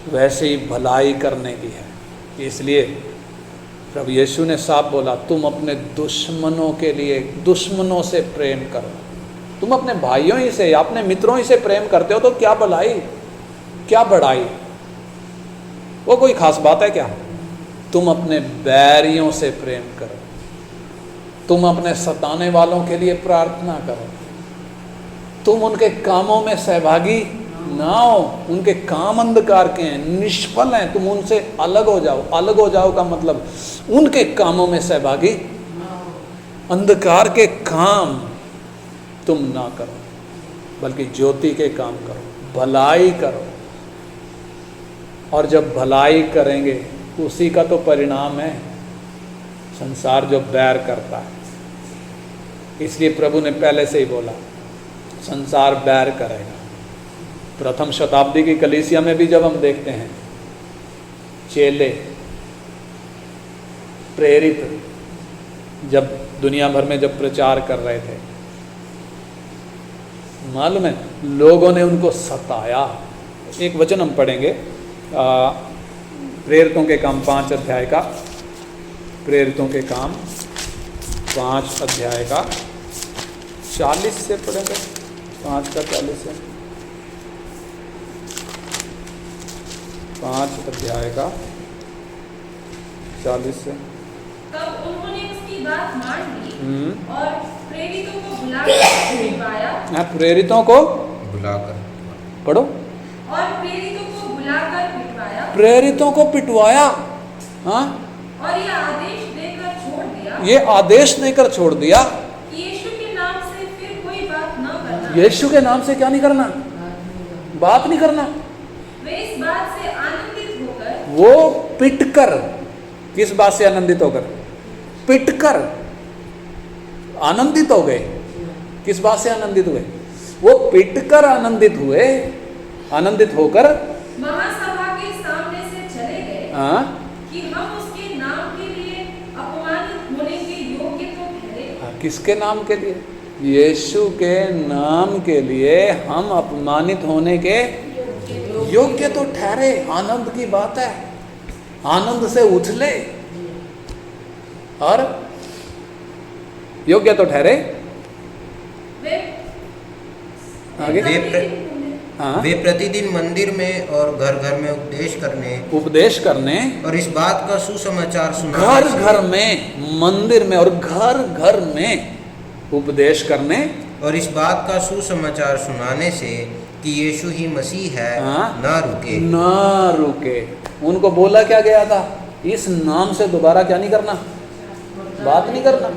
वैसे ही भलाई करने की है। इसलिए प्रभु यीशु ने साफ बोला, तुम अपने दुश्मनों के लिए दुश्मनों से प्रेम करो। तुम अपने भाइयों ही से या अपने मित्रों ही से प्रेम करते हो तो क्या भलाई, क्या बड़ाई, वो कोई खास बात है क्या? तुम अपने बैरियों से प्रेम करो, तुम अपने सताने वालों के लिए प्रार्थना करो, तुम उनके कामों में सहभागी ना हो। उनके काम अंधकार के हैं, निष्फल हैं, तुम उनसे अलग हो जाओ। अलग हो जाओ का मतलब उनके कामों में सहभागी, अंधकार के काम तुम ना करो, बल्कि ज्योति के काम करो, भलाई करो। और जब भलाई करेंगे उसी का तो परिणाम है संसार जो बैर करता है। इसलिए प्रभु ने पहले से ही बोला संसार बैर करेगा। प्रथम शताब्दी की कलीसिया में भी जब हम देखते हैं, चेले प्रेरित जब दुनिया भर में जब प्रचार कर रहे थे, मालूम है लोगों ने उनको सताया। एक वचन हम पढ़ेंगे, प्रेरितों के काम 5 अध्याय का, प्रेरितों के काम 5 अध्याय का 40 से पढ़ेंगे, 5 का 40 से। 5 अध्याय का 40 से। तब उन्होंने उसकी बात मान ली और प्रेरितों को बुलाकर पिटवाया। प्रेरितों को बुलाकर पढ़ो। और प्रेरितों को बुलाकर पिटवाया। प्रेरितों को पिटवाया। हाँ, और यह आदेश देकर छोड़ दिया। ये आदेश देकर छोड़ दिया कि यीशु के नाम से फिर कोई बात न करना। यीशु के नाम से क्या नहीं करना? बात नहीं करना। वे इस बात से आनंदित होकर वो पिटकर, किस बात से आनंदित होकर? पिटकर आनंदित हो गए। किस बात से आनंदित हुए? वो पिटकर आनंदित हुए, आनंदित होकर महासभा के सामने से चले गए। हाँ, कि हम उसके नाम के लिए अपमानित होने के योग्य तो ठहरे। किसके नाम के लिए? यीशु के नाम के लिए हम अपमानित होने के योग्य तो ठहरे। आनंद की बात है, आनंद से उछले और योग्य तो ठहरे। वे आगे हाँ, वे प्रतिदिन मंदिर में और घर घर में उपदेश करने और इस बात का सुसमाचार घर सुनाने घर में, मंदिर में और घर घर में उपदेश करने और इस बात का सुसमाचार सुनाने से कि यीशु ही मसीह है हाँ, ना रुके। ना रुके। उनको बोला क्या गया था? इस नाम से दोबारा क्या नहीं करना? बात नहीं करना।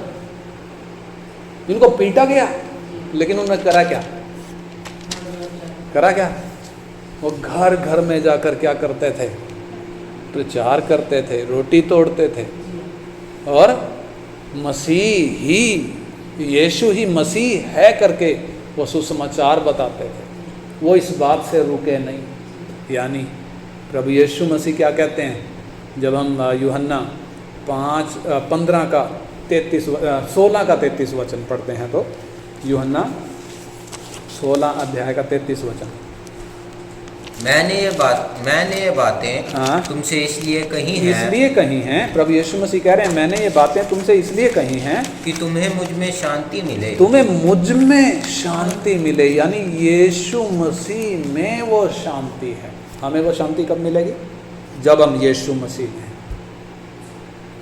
इनको पीटा गया, लेकिन उन्होंने करा क्या? करा क्या? वो घर घर में जाकर क्या करते थे? प्रचार करते थे, रोटी तोड़ते थे और मसीह ही, यीशु ही मसीह है करके वो सुसमाचार बताते थे। वो इस बात से रुके नहीं। यानी प्रभु यीशु मसीह क्या कहते हैं? जब हम यूहन्ना 15 का 33 16 का 33 वचन पढ़ते हैं तो यूहन्ना 16 अध्याय का 33 वचन। मैंने ये बातें हाँ, तुमसे इसलिए कही हैं, इसलिए कही हैं। प्रभु यीशु मसीह कह रहे हैं मैंने ये बातें तुमसे इसलिए कही हैं कि तुम्हें मुझ में शांति मिले। तुम्हें मुझ में शांति मिले। यानी यीशु मसीह में वो शांति है। हमें वो शांति कब मिलेगी? जब हम यीशु मसीह में।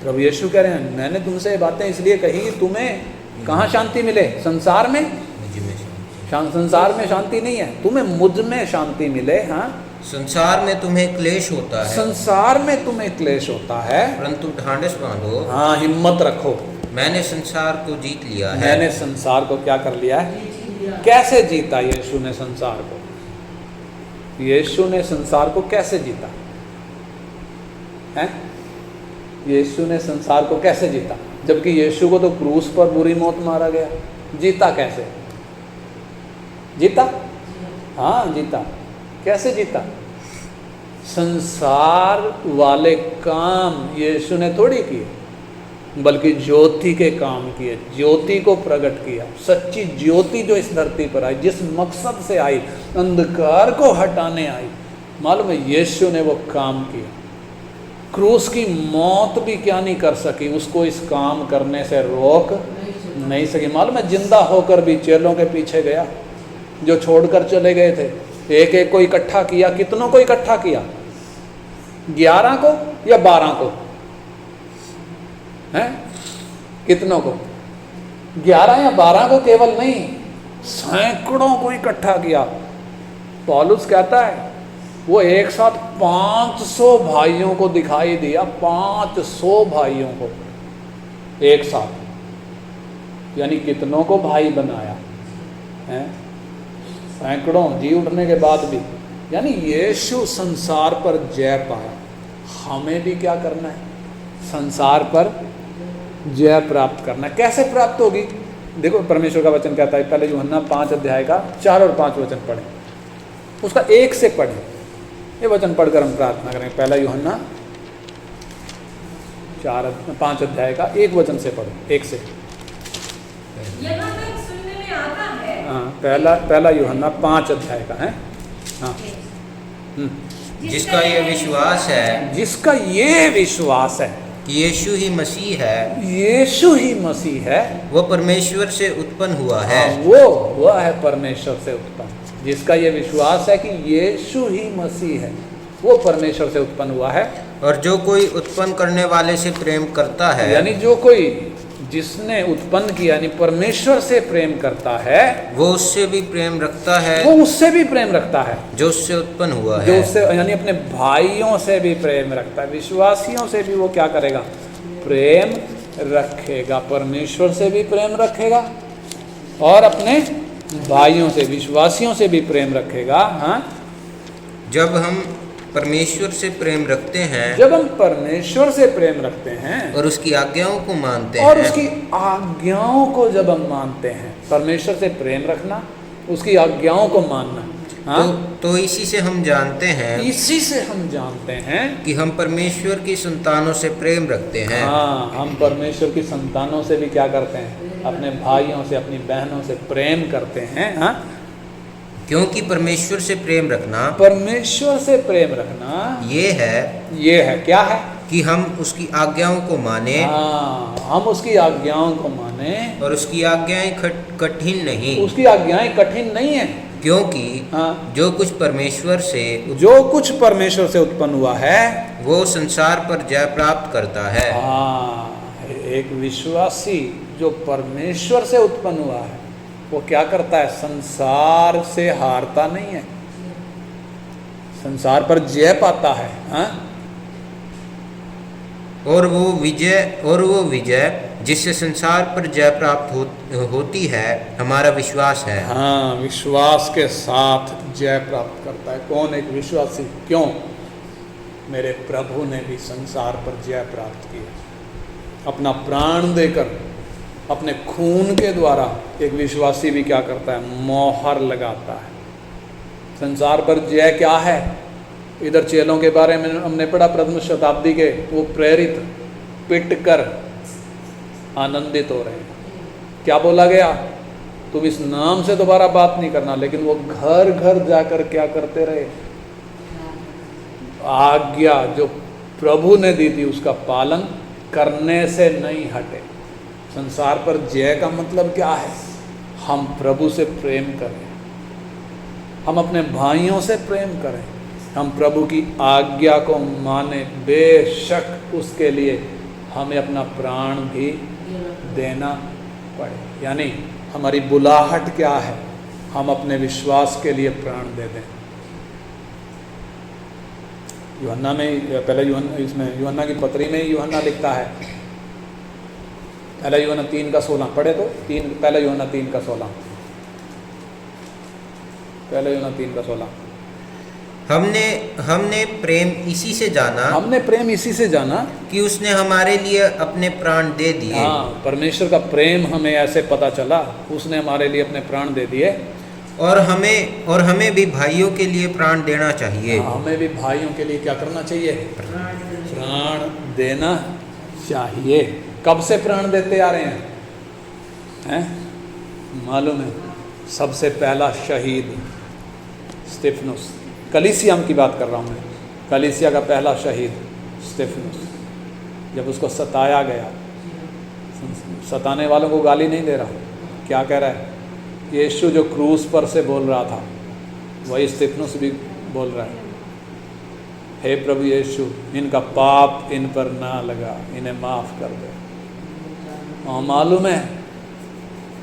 प्रभु यीशु कह रहे हैं मैंने तुमसे ये बातें इसलिए कही कि तुम्हें कहाँ शांति मिले? संसार में? मुझ में शांति। संसार में शांति नहीं है, तुम्हें मुझ में शांति मिले। हाँ, संसार में तुम्हें क्लेश होता है, संसार में तुम्हें क्लेश होता है, परंतु ढांढस बांधो। हाँ, हिम्मत रखो, मैंने संसार को जीत लिया है। मैंने संसार को क्या कर लिया है? कैसे जीता यीशु ने संसार को? यीशु ने संसार को कैसे जीता है? यीशु ने संसार को कैसे जीता? जबकि यीशु को तो क्रूस पर बुरी मौत मारा गया। जीता कैसे? जीता? हाँ, जीता। कैसे जीता? संसार वाले काम यीशु ने थोड़ी किए, बल्कि ज्योति के काम किए। ज्योति को प्रकट किया, सच्ची ज्योति जो इस धरती पर आई, जिस मकसद से आई, अंधकार को हटाने आई। मालूम है, यीशु ने वो काम किया। क्रूस की मौत भी क्या नहीं कर सकी, उसको इस काम करने से रोक नहीं सकी। मालूम है, जिंदा होकर भी चेलों के पीछे गया, जो छोड़कर चले गए थे। एक एक को इकट्ठा किया। कितनों को इकट्ठा किया? 11 को या 12 को? हैं? कितनों को? 11 या 12 को केवल नहीं, सैकड़ों को इकट्ठा किया। पौलुस कहता है वो एक साथ 500 भाइयों को दिखाई दिया। 500 भाइयों को एक साथ, यानी कितनों को भाई बनाया है? सैकड़ों जी उठने के बाद भी। यानी यीशु संसार पर जय पाया। हमें भी क्या करना है? संसार पर जय प्राप्त करना है। कैसे प्राप्त होगी? देखो, परमेश्वर का वचन कहता है, पहले यूहन्ना 5 अध्याय का 4 और 5 वचन पढ़ें, उसका 1 से पढ़ें। ये वचन पढ़कर हम प्रार्थना करें। पहला यूहन्ना 5 अध्याय का 1 वचन से पढ़ो, 1 से। यहाँ तक सुनने में आता है। हाँ, पहला यूहन्ना 5 अध्याय का है। हाँ, जिसका ये विश्वास है, जिसका ये विश्वास है कि यीशु ही मसीह है, यीशु ही मसीह है, वो परमेश्वर से उत्पन्न हुआ है। वो है परमेश्वर से उत्पन्न। जिसका ये विश्वास है कि यीशु ही मसीह है, वो परमेश्वर से उत्पन्न हुआ है। और जो कोई उत्पन्न करने वाले से प्रेम करता है, यानी जो कोई जिसने उत्पन्न किया यानी परमेश्वर से प्रेम करता है, वो उससे भी प्रेम रखता है वो उससे भी प्रेम रखता है जो उससे उत्पन्न हुआ जो है। उससे यानी अपने भाइयों से भी प्रेम रखता है, विश्वासियों से भी वो क्या करेगा, प्रेम रखेगा। परमेश्वर से भी प्रेम रखेगा और अपने भाइयों से विश्वासियों से भी प्रेम रखेगा। हाँ, जब हम परमेश्वर से प्रेम रखते हैं जब हम परमेश्वर से प्रेम रखते हैं और उसकी आज्ञाओं को मानते और हैं, उसकी आज्ञाओं को जब हम मानते हैं, परमेश्वर से प्रेम रखना, उसकी आज्ञाओं को मानना, हाँ, तो इसी से हम जानते हैं इसी से हम जानते हैं कि हम परमेश्वर की संतानों से प्रेम रखते हैं। हाँ, हम परमेश्वर की संतानों से भी क्या करते हैं, अपने भाइयों से अपनी बहनों से प्रेम करते हैं। हाँ, क्योंकि परमेश्वर से प्रेम रखना परमेश्वर से प्रेम रखना ये है क्या है कि हम उसकी आज्ञाओं को माने हाँ, हम उसकी आज्ञाओं को माने और उसकी आज्ञाएं कठिन नहीं, उसकी आज्ञाएं कठिन नहीं है, क्योंकि हाँ, जो कुछ परमेश्वर से जो कुछ परमेश्वर से उत्पन्न हुआ है वो संसार पर जय प्राप्त करता है। हाँ, एक विश्वासी जो परमेश्वर से उत्पन्न हुआ है वो क्या करता है, संसार से हारता नहीं है, संसार पर जय पाता है। हाँ? और वो विजय जिससे संसार पर जय प्राप्त होती है हमारा विश्वास है। हाँ, विश्वास के साथ जय प्राप्त करता है। कौन, एक विश्वासी। क्यों, मेरे प्रभु ने भी संसार पर जय प्राप्त किया, अपना प्राण देकर, अपने खून के द्वारा एक विश्वासी भी क्या करता है, मोहर लगाता है। संसार पर जय क्या है, इधर चेलों के बारे में हमने पढ़ा, प्रथम शताब्दी के, वो प्रेरित पिट कर आनंदित हो रहे हैं। क्या बोला गया, तुम इस नाम से दोबारा बात नहीं करना, लेकिन वो घर घर जाकर क्या करते रहे, आज्ञा जो प्रभु ने दी थी उसका पालन करने से नहीं हटे। संसार पर जय का मतलब क्या है, हम प्रभु से प्रेम करें, हम अपने भाइयों से प्रेम करें, हम प्रभु की आज्ञा को माने, बेशक उसके लिए हमें अपना प्राण भी देना पड़े। यानी हमारी बुलाहट क्या है, हम अपने विश्वास के लिए प्राण दे दें। यूहन्ना में पहले यूहन्ना की पत्री में यूहन्ना लिखता है, पहला यूहन्ना 3:16 पढ़े तो, पहला यूहन्ना 3:16, पहला यूहन्ना 3:16। हमने प्रेम इसी से जाना, हमने प्रेम इसी से जाना कि उसने हमारे लिए अपने प्राण दे दिए। हाँ, परमेश्वर का प्रेम हमें ऐसे पता चला, उसने हमारे लिए अपने प्राण दे दिए। और हमें भी भाइयों के लिए प्राण देना चाहिए। हमें भी भाइयों के लिए क्या करना चाहिए, प्राण देना चाहिए। कब से प्राण देते आ रहे हैं? मालूम है, सबसे पहला शहीद स्तिफनुस, कलीसिया की बात कर रहा हूँ मैं, कलीसिया का पहला शहीद स्तिफनुस, जब उसको सताया गया, सताने वालों को गाली नहीं दे रहा, क्या कह रहा है, यीशु जो क्रूस पर से बोल रहा था वही स्तिफनुस भी बोल रहा है, हे प्रभु यीशु, इनका पाप इन पर ना लगा, इन्हें माफ़ कर दे। और मालूम है,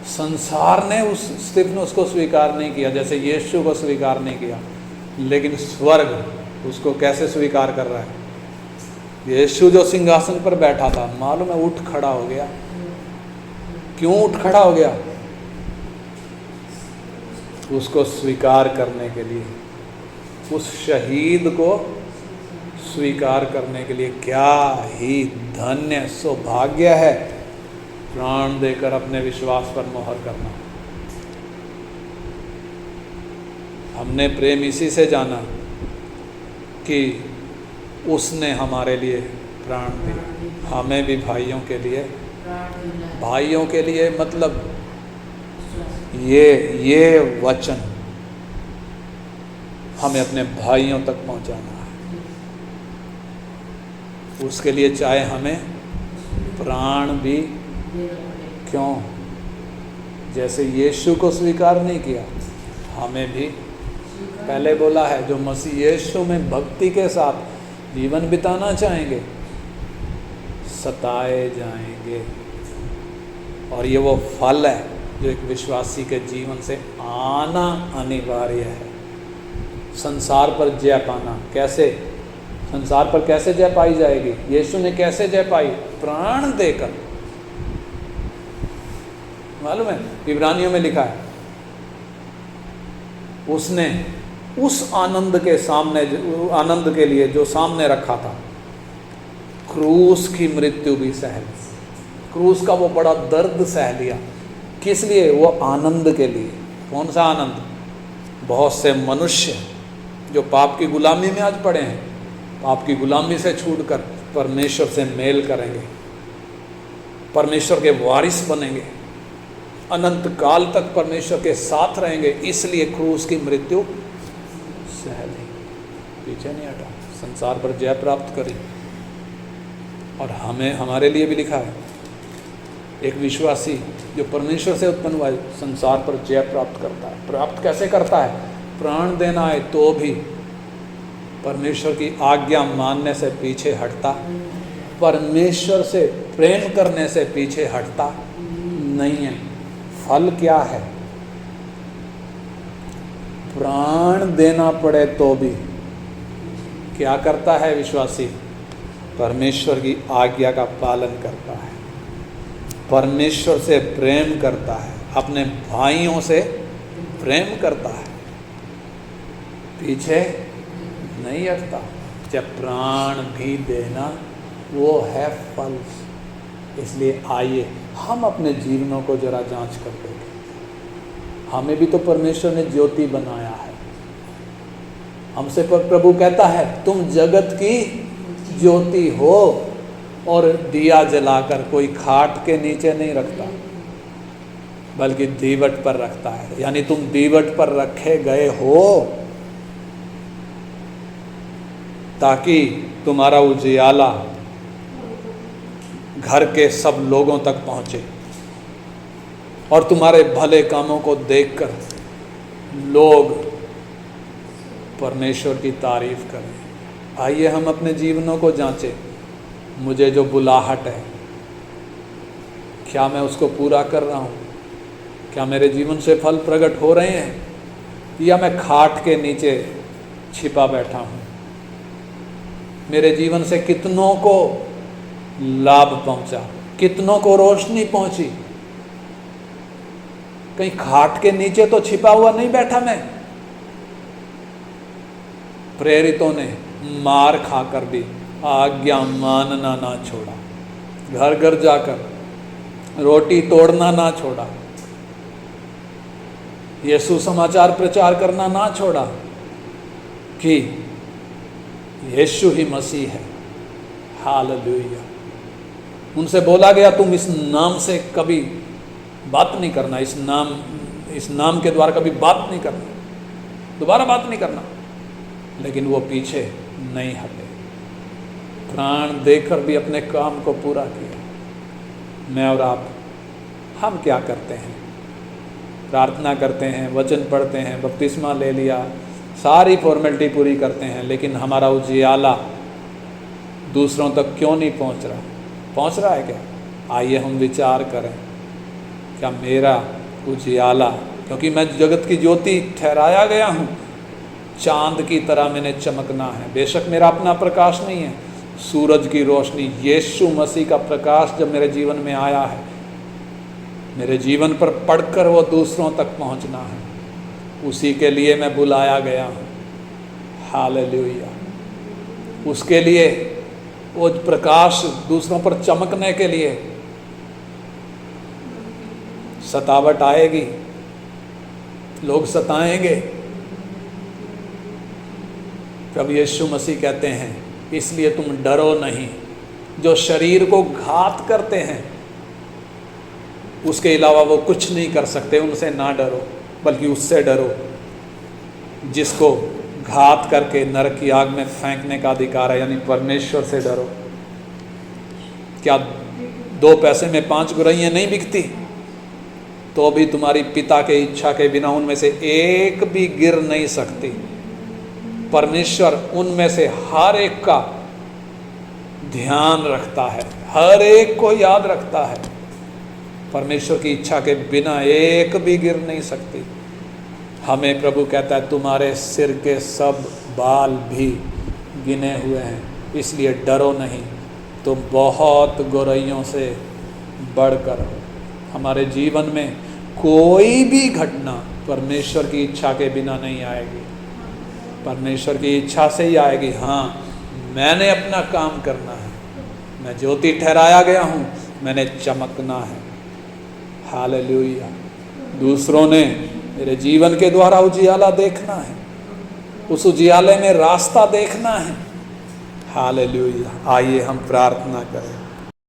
संसार ने उस स्तिफनुस को स्वीकार नहीं किया, जैसे यीशु को स्वीकार नहीं किया, लेकिन स्वर्ग उसको कैसे स्वीकार कर रहा है। यीशु जो सिंहासन पर बैठा था, मालूम है, उठ खड़ा हो गया। क्यों उठ खड़ा हो गया? उसको स्वीकार करने के लिए, उस शहीद को स्वीकार करने के लिए। क्या ही धन्य सौभाग्य है प्राण देकर अपने विश्वास पर मोहर करना। हमने प्रेम इसी से जाना कि उसने हमारे लिए प्राण दिया, हमें भी भाइयों के लिए, भाइयों के लिए मतलब ये वचन हमें अपने भाइयों तक पहुंचाना है। उसके लिए चाहे हमें प्राण भी, क्यों, जैसे यीशु को स्वीकार नहीं किया, हमें भी पहले बोला है जो मसीह यीशु में भक्ति के साथ जीवन बिताना चाहेंगे सताए जाएंगे। और ये वो फल है जो एक विश्वासी के जीवन से आना अनिवार्य है। संसार पर जय पाना कैसे, संसार पर कैसे जय पाई जाएगी? यीशु ने कैसे जय पाई? प्राण देकर। मालूम है इब्रानियों में लिखा है उसने उस आनंद के सामने, आनंद के लिए जो सामने रखा था, क्रूस की मृत्यु भी सह ली। क्रूस का वो बड़ा दर्द सह लिया। किस लिए? वो आनंद के लिए। कौन सा आनंद? बहुत से मनुष्य जो पाप की गुलामी में आज पड़े हैं, पाप की गुलामी से छूटकर परमेश्वर से मेल करेंगे, परमेश्वर के वारिस बनेंगे, अनंत काल तक परमेश्वर के साथ रहेंगे। इसलिए क्रूस की मृत्यु सह ली, पीछे नहीं हटा, संसार पर जय प्राप्त करी। और हमें, हमारे लिए भी लिखा है एक विश्वासी जो परमेश्वर से उत्पन्न हुआ है संसार पर जय प्राप्त करता है। प्राप्त कैसे करता है? प्राण देना है तो भी परमेश्वर की आज्ञा मानने से पीछे हटता, परमेश्वर से प्रेम करने से पीछे हटता नहीं है। फल क्या है? प्राण देना पड़े तो भी क्या करता है विश्वासी? परमेश्वर की आज्ञा का पालन करता है, परमेश्वर से प्रेम करता है, अपने भाइयों से प्रेम करता है, पीछे नहीं हटता। जब प्राण भी देना वो है फल। इसलिए आइए हम अपने जीवनों को जरा जांच कर देखें। हमें भी तो परमेश्वर ने ज्योति बनाया है। हमसे प्रभु कहता है तुम जगत की ज्योति हो। और दिया जलाकर कोई खाट के नीचे नहीं रखता बल्कि दीवट पर रखता है। यानी तुम दीवट पर रखे गए हो ताकि तुम्हारा उजियाला घर के सब लोगों तक पहुंचे और तुम्हारे भले कामों को देखकर लोग परमेश्वर की तारीफ करें। आइए हम अपने जीवनों को जांचें। मुझे जो बुलाहट है क्या मैं उसको पूरा कर रहा हूँ? क्या मेरे जीवन से फल प्रकट हो रहे हैं या मैं खाट के नीचे छिपा बैठा हूँ? मेरे जीवन से कितनों को लाभ पहुंचा, कितनों को रोशनी पहुंची? कहीं खाट के नीचे तो छिपा हुआ नहीं बैठा मैं। प्रेरितों ने मार खाकर भी आज्ञा मानना ना छोड़ा, घर घर जाकर रोटी तोड़ना ना छोड़ा, यीशु समाचार प्रचार करना ना छोड़ा कि यीशु ही मसीह है। हालेलुया। उनसे बोला गया तुम इस नाम से कभी बात नहीं करना, इस नाम के द्वारा कभी बात नहीं करना, दोबारा बात नहीं करना। लेकिन वो पीछे नहीं हटे, प्राण देकर भी अपने काम को पूरा किया। मैं और आप, हम क्या करते हैं? प्रार्थना करते हैं, वचन पढ़ते हैं, बपतिस्मा ले लिया, सारी फॉर्मेलिटी पूरी करते हैं, लेकिन हमारा उजियाला दूसरों तक क्यों नहीं पहुंच रहा? पहुंच रहा है क्या? आइए हम विचार करें। क्या मेरा उजियाला, क्योंकि मैं जगत की ज्योति ठहराया गया हूँ, चांद की तरह मैंने चमकना है। बेशक मेरा अपना प्रकाश नहीं है, सूरज की रोशनी यीशु मसीह का प्रकाश जब मेरे जीवन में आया है, मेरे जीवन पर पढ़कर वो दूसरों तक पहुंचना है। उसी के लिए मैं बुलाया गया हूँ। हालेलुया। उसके लिए वो प्रकाश दूसरों पर चमकने के लिए सतावट आएगी, लोग सताएंगे। कब यीशु मसीह कहते हैं इसलिए तुम डरो नहीं। जो शरीर को घात करते हैं उसके अलावा वो कुछ नहीं कर सकते, उनसे ना डरो, बल्कि उससे डरो जिसको घात करके नरक की आग में फेंकने का अधिकार है, यानी परमेश्वर से डरो। क्या 2 पैसे में 5 गुरैयां नहीं बिकती? तो भी तुम्हारी पिता के इच्छा के बिना उनमें से एक भी गिर नहीं सकती। परमेश्वर उनमें से हर एक का ध्यान रखता है, हर एक को याद रखता है। परमेश्वर की इच्छा के बिना एक भी गिर नहीं सकती। हमें प्रभु कहता है तुम्हारे सिर के सब बाल भी गिने हुए हैं, इसलिए डरो नहीं, तुम बहुत गौरैयों से बढ़कर हो। हमारे जीवन में कोई भी घटना परमेश्वर की इच्छा के बिना नहीं आएगी, परमेश्वर की इच्छा से ही आएगी। हाँ, मैंने अपना काम करना है, मैं ज्योति ठहराया गया हूँ, मैंने चमकना है। हालेलुया। दूसरों ने मेरे जीवन के द्वारा उजियाला देखना है, उस उजियाले में रास्ता देखना है। हालेलुया। आइए हम प्रार्थना करें।